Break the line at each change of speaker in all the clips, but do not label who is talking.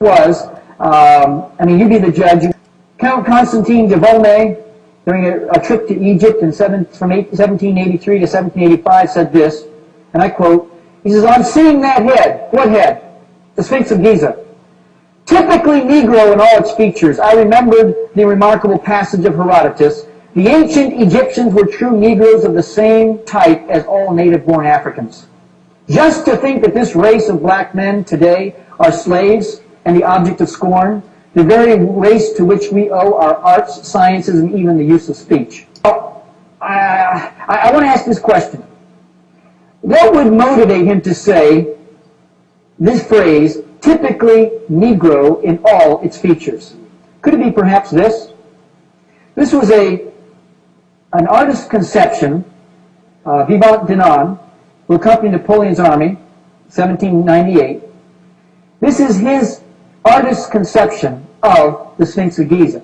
was, you be the judge. Count Constantine de Volnay, during a trip to Egypt from 1783 to 1785, said this, and I quote, he says, "On seeing that head," what head? The Sphinx of Giza. "Typically Negro in all its features, I remembered the remarkable passage of Herodotus, the ancient Egyptians were true Negroes of the same type as all native-born Africans. Just to think that this race of black men today are slaves and the object of scorn, the very race to which we owe our arts, sciences, and even the use of speech." I want to ask this question. What would motivate him to say this phrase, typically Negro in all its features? Could it be perhaps this? This was an artist's conception, Vivant Denon, who accompanied Napoleon's army, 1798. This is his artist's conception of the Sphinx of Giza.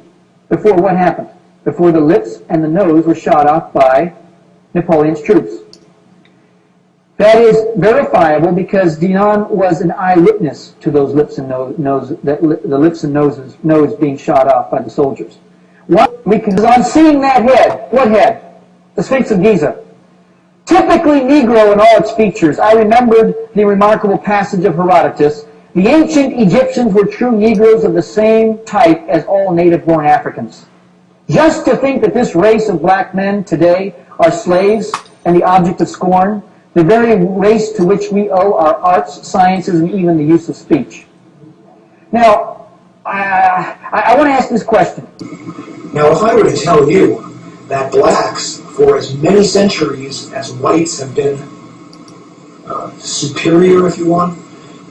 Before what happened? Before the lips and the nose were shot off by Napoleon's troops. That is verifiable because Denon was an eyewitness to those lips and the lips and nose being shot off by the soldiers. On seeing that head, what head? The Sphinx of Giza. Typically Negro in all its features, I remembered the remarkable passage of Herodotus, the ancient Egyptians were true Negroes of the same type as all native-born Africans. Just to think that this race of black men today are slaves and the object of scorn, the very race to which we owe our arts, sciences, and even the use of speech. Now, I want to ask this question.
Now, if I were to tell you that blacks, for as many centuries as whites have been superior, if you want,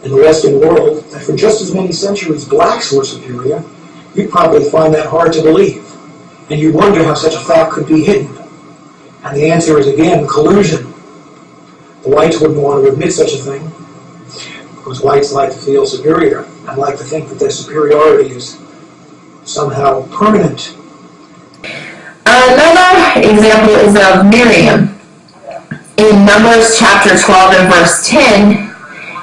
in the Western world, that for just as many centuries blacks were superior, you'd probably find that hard to believe. And you'd wonder how such a fact could be hidden. And the answer is, again, collusion. The whites wouldn't want to admit such a thing, because whites like to feel superior and like to think that their superiority is somehow permanent.
Another example is of Miriam. In Numbers chapter 12 and verse 10,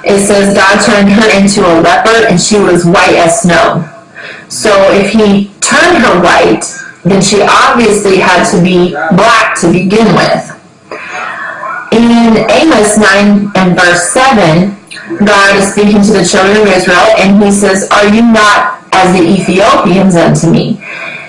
it says God turned her into a leopard and she was white as snow. So if he turned her white, then she obviously had to be black to begin with. In Amos 9 and verse 7, God is speaking to the children of Israel and he says, "Are you not as the Ethiopians unto me?"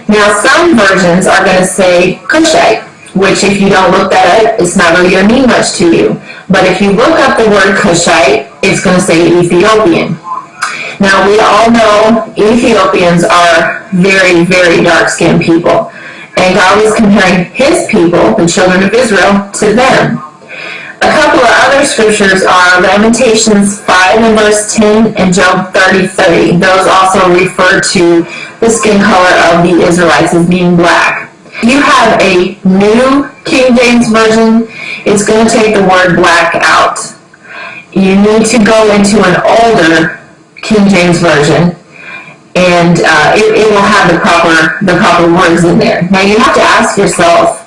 Now some versions are going to say Cushite, which if you don't look that up, it's not really going to mean much to you. But if you look up the word Cushite, it's going to say Ethiopian. Now we all know Ethiopians are very, very dark-skinned people. And God was comparing his people, the children of Israel, to them. A couple of other scriptures are Lamentations 5 and verse 10 and Job 30:30. Those also refer to the skin color of the Israelites as being black. You have a new King James Version, it's going to take the word black out. You need to go into an older King James Version, and it will have the proper words in there. Now you have to ask yourself,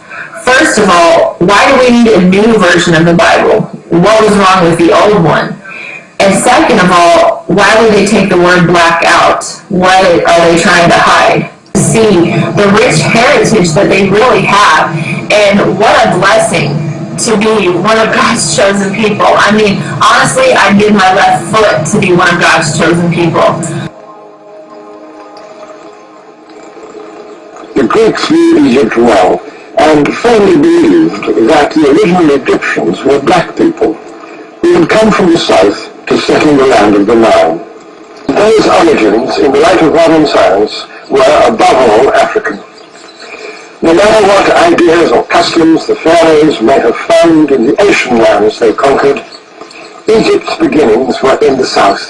first of all, why do we need a new version of the Bible? What was wrong with the old one? And second of all, why would they take the word black out? What are they trying to hide? See the rich heritage that they really have, and what a blessing to be one of God's chosen people. I mean, honestly, I'd give my left foot to be one of God's chosen people.
The Greeks knew Egypt well and firmly believed that the original Egyptians were black people who had come from the south to settle the land of the Nile. Those origins, in the light of modern science, were above all African. No matter what ideas or customs the pharaohs may have found in the ocean lands they conquered, Egypt's beginnings were in the south,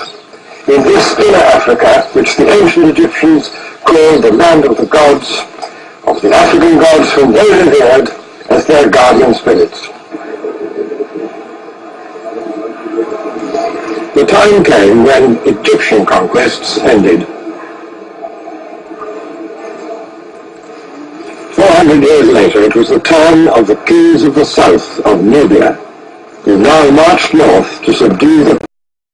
in this inner Africa which the ancient Egyptians called the land of the gods, of the African gods whom they revered as their guardian spirits. The time came when Egyptian conquests ended. 400 years later, it was the turn of the kings of the south of Nubia, who now marched north to subdue the